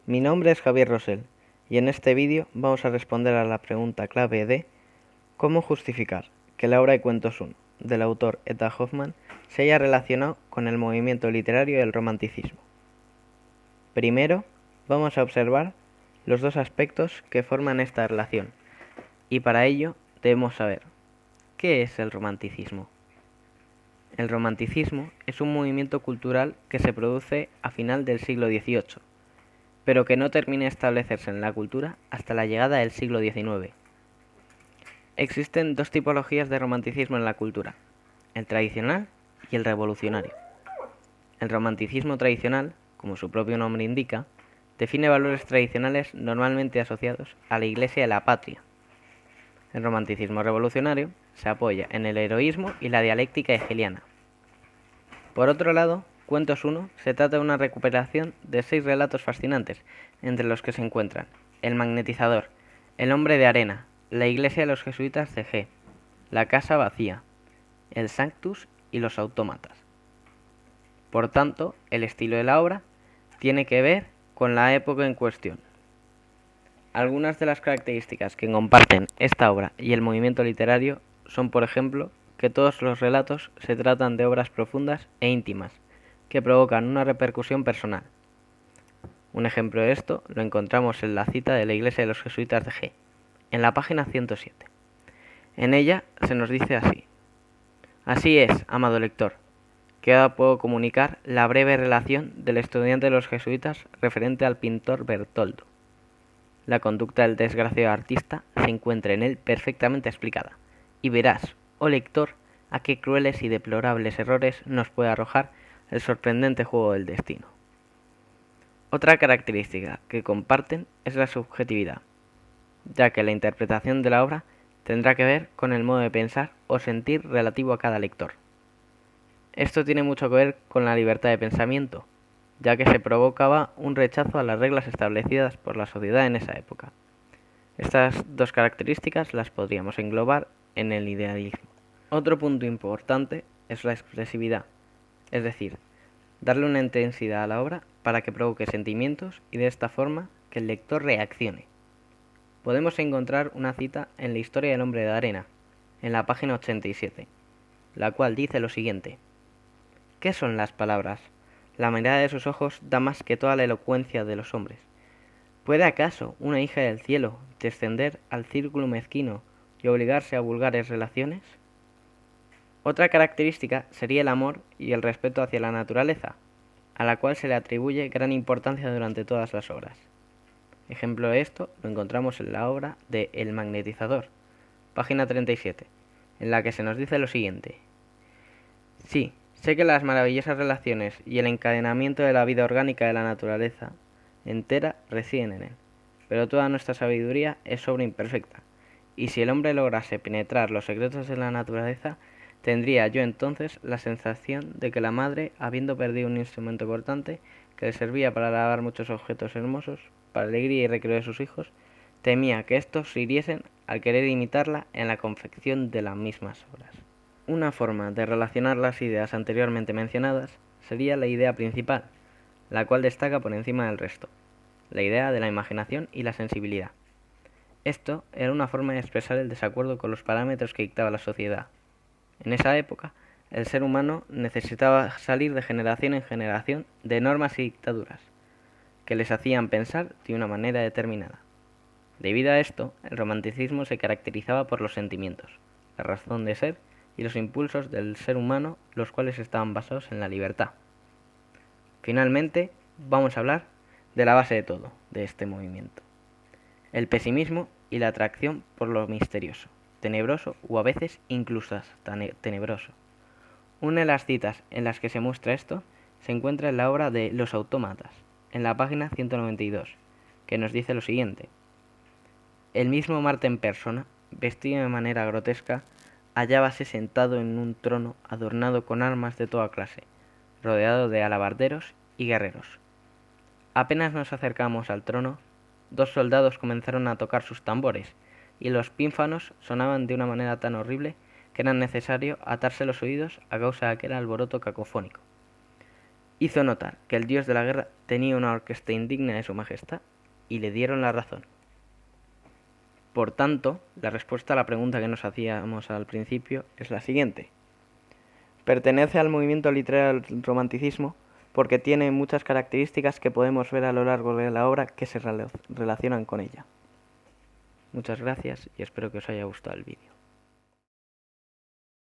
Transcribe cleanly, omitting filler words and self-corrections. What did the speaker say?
Mi nombre es Javier Rosell y en este vídeo vamos a responder a la pregunta clave de ¿cómo justificar que la obra de cuentos 1 del autor Etta Hoffmann se haya relacionado con el movimiento literario del romanticismo? Primero, vamos a observar los dos aspectos que forman esta relación y para ello debemos saber ¿qué es el romanticismo? El romanticismo es un movimiento cultural que se produce a final del siglo XVIII, pero que no termina de establecerse en la cultura hasta la llegada del siglo XIX. Existen dos tipologías de romanticismo en la cultura, el tradicional y el revolucionario. El romanticismo tradicional, como su propio nombre indica, define valores tradicionales normalmente asociados a la Iglesia y la patria. El romanticismo revolucionario se apoya en el heroísmo y la dialéctica hegeliana. Por otro lado, Cuentos 1 se trata de una recuperación de 6 relatos fascinantes, entre los que se encuentran El magnetizador, El hombre de arena, La iglesia de los jesuitas de G, La casa vacía, El Sanctus y Los autómatas. Por tanto, el estilo de la obra tiene que ver con la época en cuestión. Algunas de las características que comparten esta obra y el movimiento literario son, por ejemplo, que todos los relatos se tratan de obras profundas e íntimas, que provocan una repercusión personal. Un ejemplo de esto lo encontramos en la cita de la iglesia de los jesuitas de G, en la página 107. En ella se nos dice así: Así es, amado lector, que ahora puedo comunicar la breve relación del estudiante de los jesuitas referente al pintor Bertoldo. La conducta del desgraciado artista se encuentra en él perfectamente explicada, y verás, oh lector, a qué crueles y deplorables errores nos puede arrojar el sorprendente juego del destino. Otra característica que comparten es la subjetividad, ya que la interpretación de la obra tendrá que ver con el modo de pensar o sentir relativo a cada lector. Esto tiene mucho que ver con la libertad de pensamiento, ya que se provocaba un rechazo a las reglas establecidas por la sociedad en esa época. Estas dos características las podríamos englobar en el idealismo. Otro punto importante es la expresividad, es decir, darle una intensidad a la obra para que provoque sentimientos y de esta forma que el lector reaccione. Podemos encontrar una cita en la historia del hombre de arena, en la página 87, la cual dice lo siguiente: ¿Qué son las palabras? La mirada de sus ojos da más que toda la elocuencia de los hombres. ¿Puede acaso una hija del cielo descender al círculo mezquino y obligarse a vulgares relaciones? Otra característica sería el amor y el respeto hacia la naturaleza, a la cual se le atribuye gran importancia durante todas las obras. Ejemplo de esto lo encontramos en la obra de El magnetizador, página 37, en la que se nos dice lo siguiente: Sí, sé que las maravillosas relaciones y el encadenamiento de la vida orgánica de la naturaleza entera residen en él, pero toda nuestra sabiduría es obra imperfecta, y si el hombre lograse penetrar los secretos de la naturaleza, tendría yo entonces la sensación de que la madre, habiendo perdido un instrumento cortante que le servía para lavar muchos objetos hermosos, para alegría y recreo de sus hijos, temía que éstos se hiriesen al querer imitarla en la confección de las mismas obras. Una forma de relacionar las ideas anteriormente mencionadas sería la idea principal, la cual destaca por encima del resto, la idea de la imaginación y la sensibilidad. Esto era una forma de expresar el desacuerdo con los parámetros que dictaba la sociedad. En esa época, el ser humano necesitaba salir de generación en generación de normas y dictaduras, que les hacían pensar de una manera determinada. Debido a esto, el romanticismo se caracterizaba por los sentimientos, la razón de ser y los impulsos del ser humano, los cuales estaban basados en la libertad. Finalmente, vamos a hablar de la base de todo, de este movimiento: el pesimismo y la atracción por lo misterioso, tenebroso o a veces incluso hasta tenebroso. Una de las citas en las que se muestra esto se encuentra en la obra de Los autómatas, en la página 192, que nos dice lo siguiente: El mismo Marte en persona, vestido de manera grotesca, hallábase sentado en un trono adornado con armas de toda clase, rodeado de alabarderos y guerreros. Apenas nos acercamos al trono, 2 soldados comenzaron a tocar sus tambores, y los pímpanos sonaban de una manera tan horrible que era necesario atarse los oídos a causa de aquel alboroto cacofónico. hizo notar que el dios de la guerra tenía una orquesta indigna de su majestad y le dieron la razón. Por tanto, la respuesta a la pregunta que nos hacíamos al principio es la siguiente. Pertenece al movimiento literario del romanticismo porque tiene muchas características que podemos ver a lo largo de la obra que se relacionan con ella. Muchas gracias y espero que os haya gustado el vídeo.